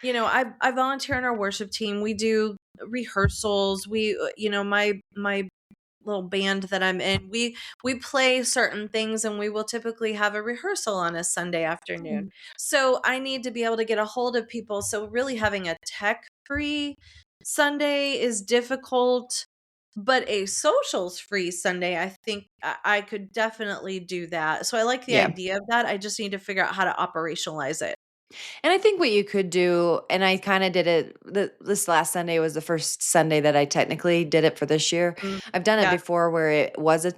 I volunteer in our worship team. We do rehearsals. My little band that I'm in, we play certain things, and we will typically have a rehearsal on a Sunday afternoon. Mm. So I need to be able to get a hold of people. So really having a tech-free Sunday is difficult, but a socials free Sunday, I think I could definitely do that. So I like the Yeah. idea of that. I just need to figure out how to operationalize it. And I think what you could do, and I kind of did it, this last Sunday was the first Sunday that I technically did it for this year. Mm, I've done it yeah. before where it was a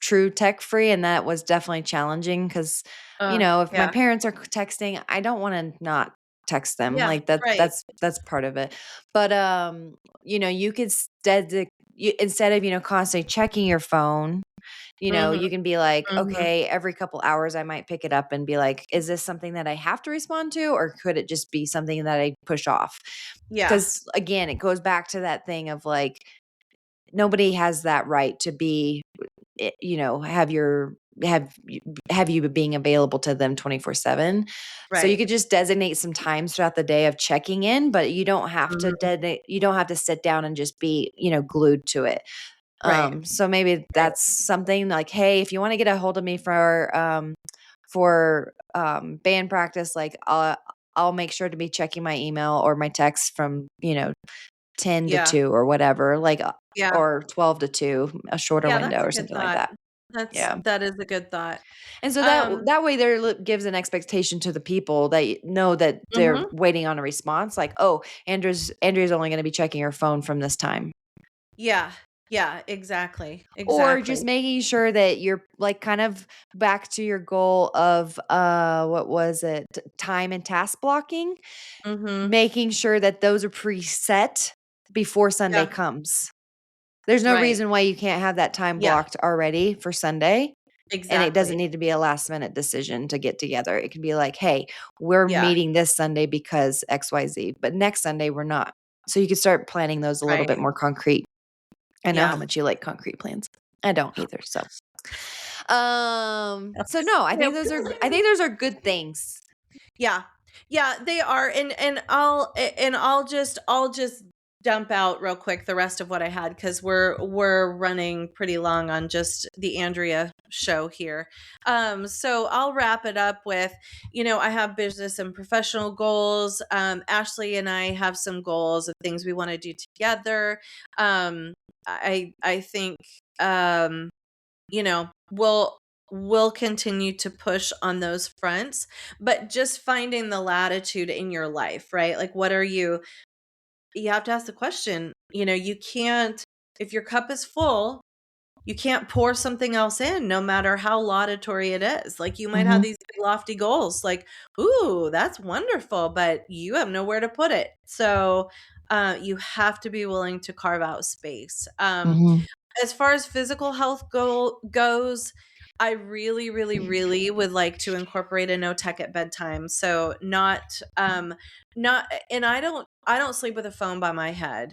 true tech free, and that was definitely challenging because, if my Yeah. parents are texting, I don't want to not text them. Yeah. Like that, Right. that's part of it. But, you could instead of, constantly checking your phone, Mhm. you can be like, Mhm. okay, every couple hours I might pick it up and be like, is this something that I have to respond to, or could it just be something that I push off? Yeah. Because again, it goes back to that thing of like, nobody has that right to be, have you being available to them 24/7. So you Right. could just designate some times throughout the day of checking in, but Mhm. you don't have to sit down and just be, glued to it. Right. So maybe Right. that's something like, hey, if you want to get a hold of me for band practice, like I'll make sure to be checking my email or my text from, 10 to Yeah. 2 or whatever, like, Yeah. or 12 to 2, a shorter Yeah, window that's a or good something like thought. that. Yeah. That is a good thought. And so that Um that way there gives an expectation to the people that know that they're Mhm. waiting on a response, like, "Oh, Andrea's only gonna be checking her phone from this time." Yeah. Yeah, exactly. Or Exactly. just making sure that you're, like, kind of back to your goal of, what was it? Time and task blocking, Mhm. making sure that those are preset before Sunday Yeah. comes. There's no Right. reason why you can't have that time Yeah. blocked already for Sunday, and it doesn't Exactly. need to be a last minute decision to get together. It can be like, "Hey, we're Yeah. meeting this Sunday because XYZ, but next Sunday we're not." So you can start planning those a little bit Right. more concrete. I know how Yeah. much you like concrete plans. I don't either, so. So Yes. no, Yeah. I think those are good things. Yeah. Yeah, they are, and I'll just dump out real quick the rest of what I had because we're running pretty long on just the Andrea show here. So I'll wrap it up with, I have business and professional goals. Ashley and I have some goals of things we want to do together. I think we'll continue to push on those fronts, but just finding the latitude in your life, right? Like, you have to ask the question, you can't, if your cup is full, you can't pour something else in, no matter how laudatory it is. Like, you might have Mhm, these big lofty goals, like, ooh, that's wonderful, but you have nowhere to put it. So, you have to be willing to carve out space. mhm, As far as physical health goes, I really, really, really would like to incorporate a no tech at bedtime. So not and I don't sleep with a phone by my head,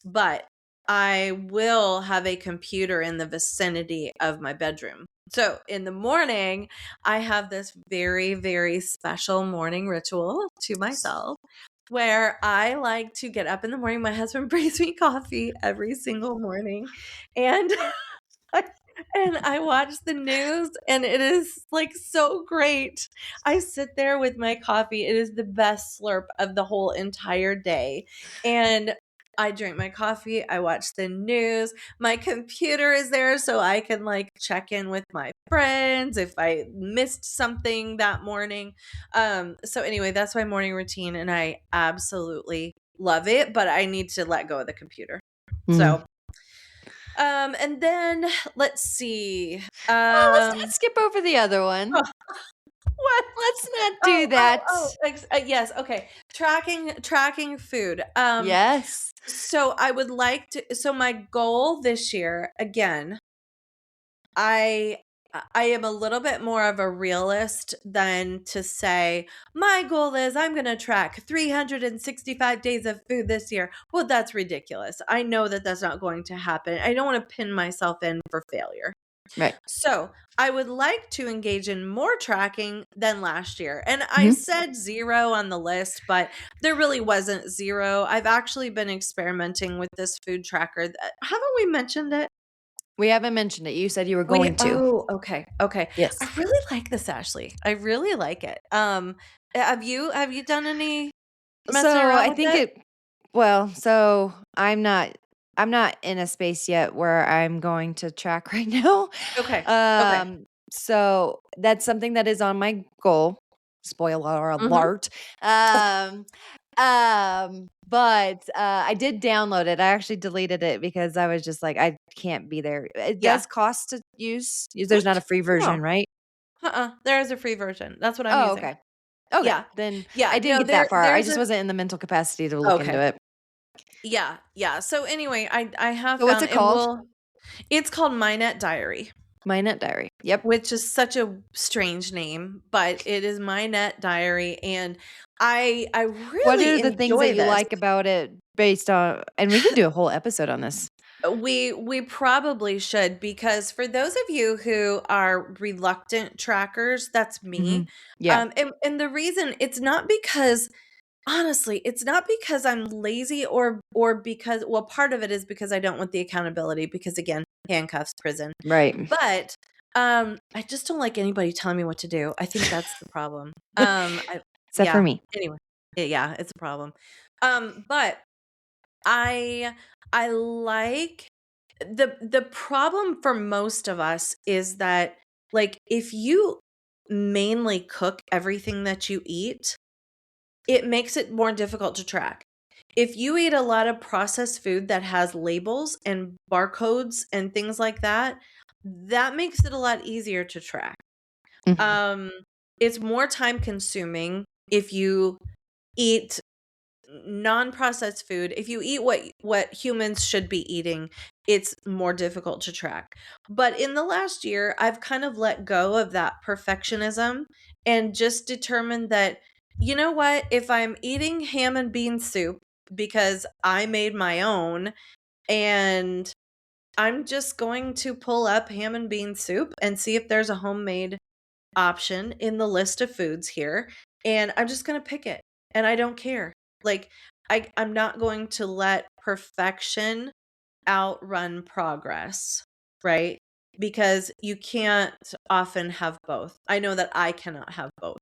but I will have a computer in the vicinity of my bedroom. So in the morning, I have this very, very special morning ritual to myself where I like to get up in the morning. My husband brings me coffee every single morning. And and I watch the news, and it is, like, so great. I sit there with my coffee. It is the best slurp of the whole entire day, and I drink my coffee, I watch the news, my computer is there so I can, like, check in with my friends if I missed something that morning. So anyway, that's my morning routine, and I absolutely love it, but I need to let go of the computer. mhm. So and then let's see. Oh, let's not skip over the other one. Oh, what? Let's not do that. Yes, okay. Tracking food. Yes. So I would like to, so my goal this year, again, I I am a little bit more of a realist than to say my goal is I'm going to track 365 days of food this year. Well, that's ridiculous. I know that that's not going to happen. I don't want to pin myself in for failure. Right. So I would like to engage in more tracking than last year. And I Mhm. said 0 on the list, but there really wasn't 0. I've actually been experimenting with this food tracker. Haven't we mentioned it? We haven't mentioned it. You said you were going to. Okay. Okay. Yes. I really like this, Ashley. I really like it. Have you done any messing So, around I with think it? it well, so I'm not in a space yet where I'm going to track right now. Okay. Okay. So that's something that is on my goal. Spoiler Mhm. alert. Um, but I did download it. I actually deleted it because I was just like, I can't be there. It Yeah. does cost to use. There's not a What? free version, No. right? There is a free version. That's what I'm Oh, using. okay. Okay. Yeah. Then I Yeah. didn't No, get that far. I there's just a wasn't in the mental capacity to look into okay. it. Yeah. Yeah. So anyway, I have So what's found, it and called? it's called My Net Diary, My Net Diary. Yep. which is such a strange name, but it is My Net Diary, and I What really are the things that enjoy you this. like about it based on and we can do a whole episode on this. We probably should, because for those of you who are reluctant trackers, that's me. Mhm. Yeah. And the reason, it's not because, honestly, it's not because I'm lazy, or because, well, part of it is because I don't want the accountability, because again, handcuffs, prison. Right. But I just don't like anybody telling me what to do. I think that's the problem. except for Yeah. me. Anyway, yeah, it's a problem. But I I like the problem for most of us is that, like, if you mainly cook everything that you eat, it makes it more difficult to track. If you eat a lot of processed food that has labels and barcodes and things like that, that makes it a lot easier to track. Mhm. Um, it's more time consuming if you eat non-processed food. If you eat what humans should be eating, it's more difficult to track. But in the last year, I've kind of let go of that perfectionism and just determined that, you know what, if I'm eating ham and bean soup because I made my own, and I'm just going to pull up ham and bean soup and see if there's a homemade option in the list of foods here, and I'm just gonna pick it, and I don't care. Like, I'm not going to let perfection outrun progress, right? Because you can't often have both. I know that I cannot have both.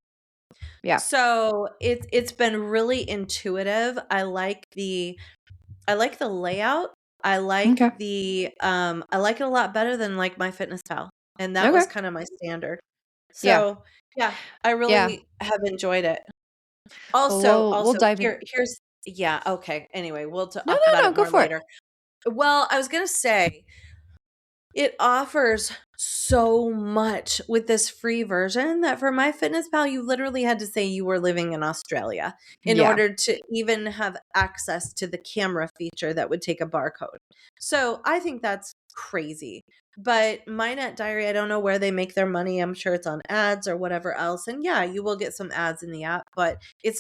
Yeah. So, it's been really intuitive. I like the layout. Okay. I like it a lot better than, like, MyFitnessPal, and that was Okay. kinda my standard. Yeah. So, yeah, I Yeah. really have enjoyed it. Well, Also we'll also, dive in. here's yeah, okay, anyway, we'll No, talk about no, it no, go more for it. later. Well, I was gonna say, it offers so much with this free version that for MyFitnessPal, you literally had to say you were living in Australia in Yeah. order to even have access to the camera feature that would take a barcode. So I think that's crazy. But Minette Diary, I don't know where they make their money. I'm sure it's on ads or whatever else. And yeah, you will get some ads in the app, but it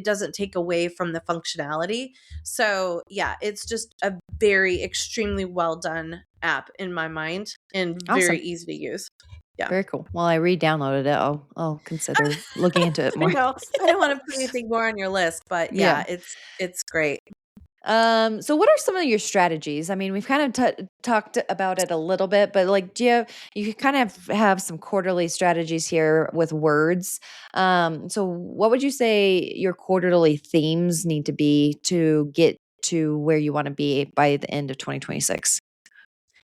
doesn't take away from the functionality. So yeah, it's just a very extremely well done app in my mind and very Awesome. easy to use. Yeah. Very cool. Well, I re-downloaded it. I'll consider looking into it I more. know. I don't wanna put anything more on your list, but Yeah. yeah, it's great. So what are some of your strategies? I mean, we've kind of talked about it a little bit, but like, you kind of have some quarterly strategies here with words. So what would you say your quarterly themes need to be to get to where you want to be by the end of 2026?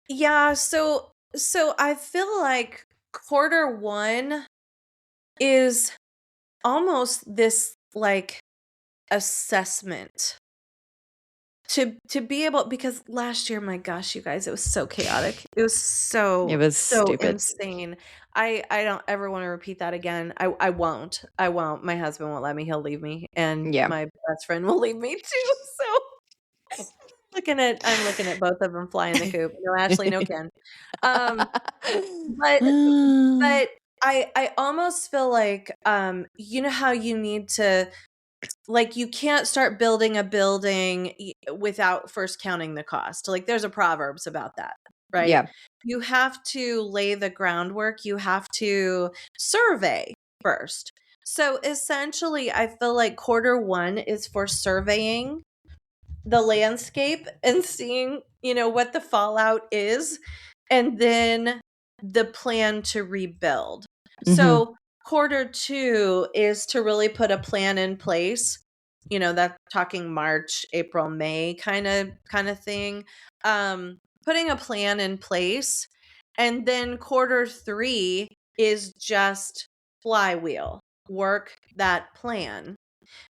Yeah, so I feel like quarter 1 is almost this, like, assessment to be able, because last year, my gosh, you guys, it was so chaotic. It was It so, was so stupid. insane. I don't ever wanna repeat that again. I won't. I won't. My husband won't let me. He'll leave me, and Yeah. my best friend will leave me too, so I'm looking at both of them fly in the coop. No Ashley, no Ken. Um, but but I almost feel like, you know how you need to, like, you can't start building a building without first counting the cost. Like, there's a proverbs about that, right? Yeah. You have to lay the groundwork. You have to survey first. So essentially, I feel like quarter 1 is for surveying the landscape and seeing, what the fallout is, and then the plan to rebuild. Mhm. So, quarter 2 is to really put a plan in place. That talking March, April, May kind of thing. Putting a plan in place, and then quarter 3 is just flywheel, work that plan.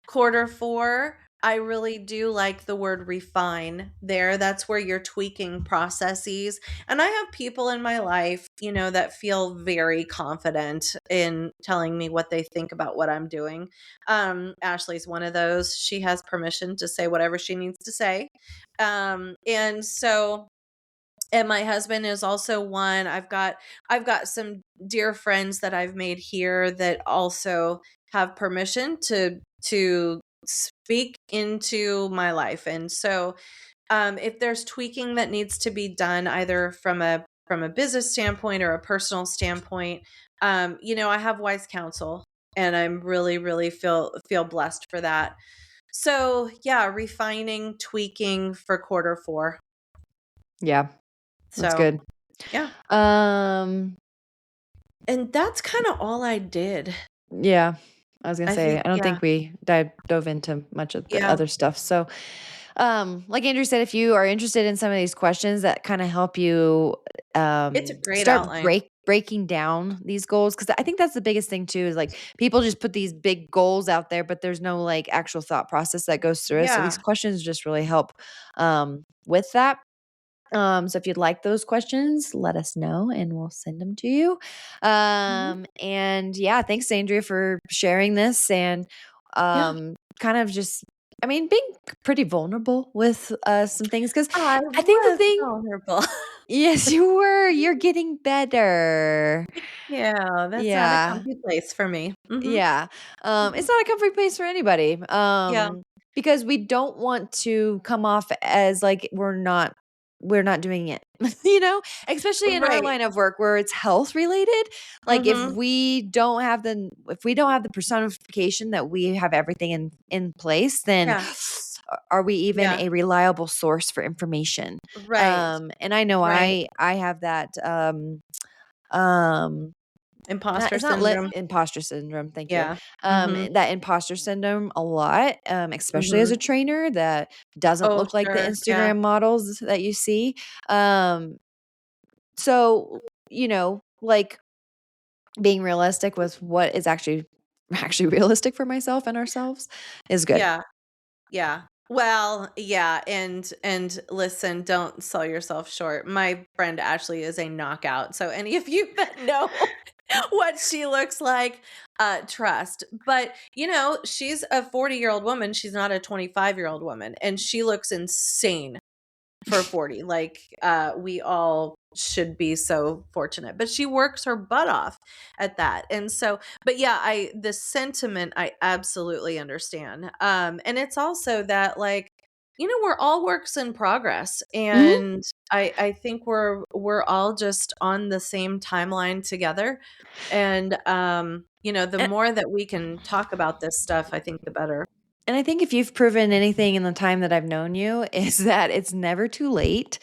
Quarter 4, I really do like the word refine there. That's where you're tweaking processes. And I have people in my life, that feel very confident in telling me what they think about what I'm doing. Ashley's one of those. She has permission to say whatever she needs to say. And my husband is also one. I've got some dear friends that I've made here that also have permission to speak into my life. And so, if there's tweaking that needs to be done, either from a business standpoint or a personal standpoint, I have wise counsel, and I'm really, really feel blessed for that. So yeah, refining, tweaking for quarter 4. Yeah. That's So good. yeah. Um And that's kinda all I did. yeah. I was gonna I say, think I don't yeah. think we dove into much of the Yeah. other stuff. So, like Andrew said, if you are interested in some of these questions that kind of help you It's a great start outline. breaking down these goals, because I think that's the biggest thing too, is like people just put these big goals out there, but there's no like actual thought process that goes through it. So these Yeah. questions just really help with that. So if you'd like those questions, let us know and we'll send them to you. Mhm. And yeah, thanks Andrea for sharing this and Yeah. kind of just, I mean, being pretty vulnerable with some things, because I I think the was thing, vulnerable. yes, you were, you're getting better. Yeah, that's not a Yeah. comfy place for me. Mhm. Yeah. It's Mhm. not a comfy place for anybody. Yeah. Because we don't want to come off as like we're not doing it. You know, especially in our Right. line of work where it's health related. Like Mhm. if we don't have the personification that we have everything in place, then Yeah. are we even Yeah. a reliable source for information? Right. And I know Right. I have that um Imposter it's not syndrome. imposter syndrome, thank you. Yeah. Mhm. That imposter syndrome a lot, especially as Mhm. a trainer that doesn't Oh, look like the sure. Yeah. Instagram models that you see. Um, so, like being realistic with what is actually actually realistic for myself and ourselves is good. Yeah. Yeah. Well, yeah, and listen, don't sell yourself short. My friend Ashley is a knockout. So any of you that know what she looks like, trust. But, she's a 40-year-old woman. She's not a 25-year-old woman, and she looks insane for 40. Like, we all should be so fortunate. But she works her butt off at that. And so, but yeah, the sentiment I absolutely understand. And it's also that like, we're all works in progress. Mhm. And I think we're all just on the same timeline together. And the And more that we can talk about this stuff, I think the better. and I think if you've proven anything in the time that I've known you is that it's never too late.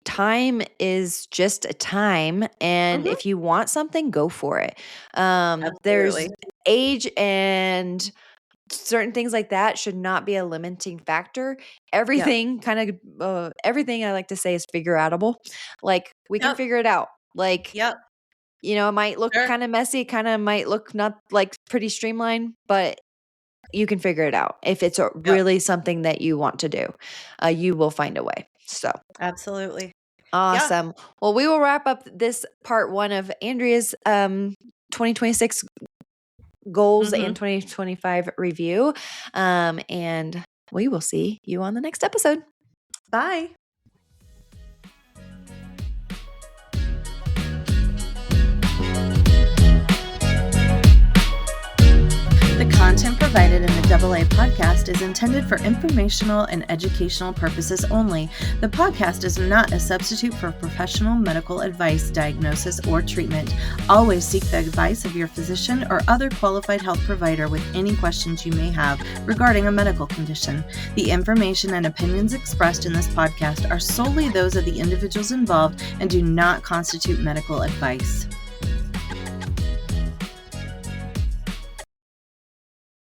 Time is just a time, and Hmm. if you want something, go for it. There's Absolutely. age and certain things like that should not be a limiting factor. Yep. Everything I like to say is figure outable. Like we can Yep. figure it out. Like, Yep. it might look Sure. kind of messy, kind of might look not like pretty streamlined, but you can figure it out. If it's Yep. really something that you want to do, you will find a way. So Absolutely. Yeah. awesome. Well, we will wrap up this part one of Andrea's 2026 goals and Mhm. 2025 review. And we will see you on the next episode. Bye. The content provided in the AA podcast is intended for informational and educational purposes only. The podcast is not a substitute for professional medical advice, diagnosis, or treatment. Always seek the advice of your physician or other qualified health provider with any questions you may have regarding a medical condition. The information and opinions expressed in this podcast are solely those of the individuals involved and do not constitute medical advice.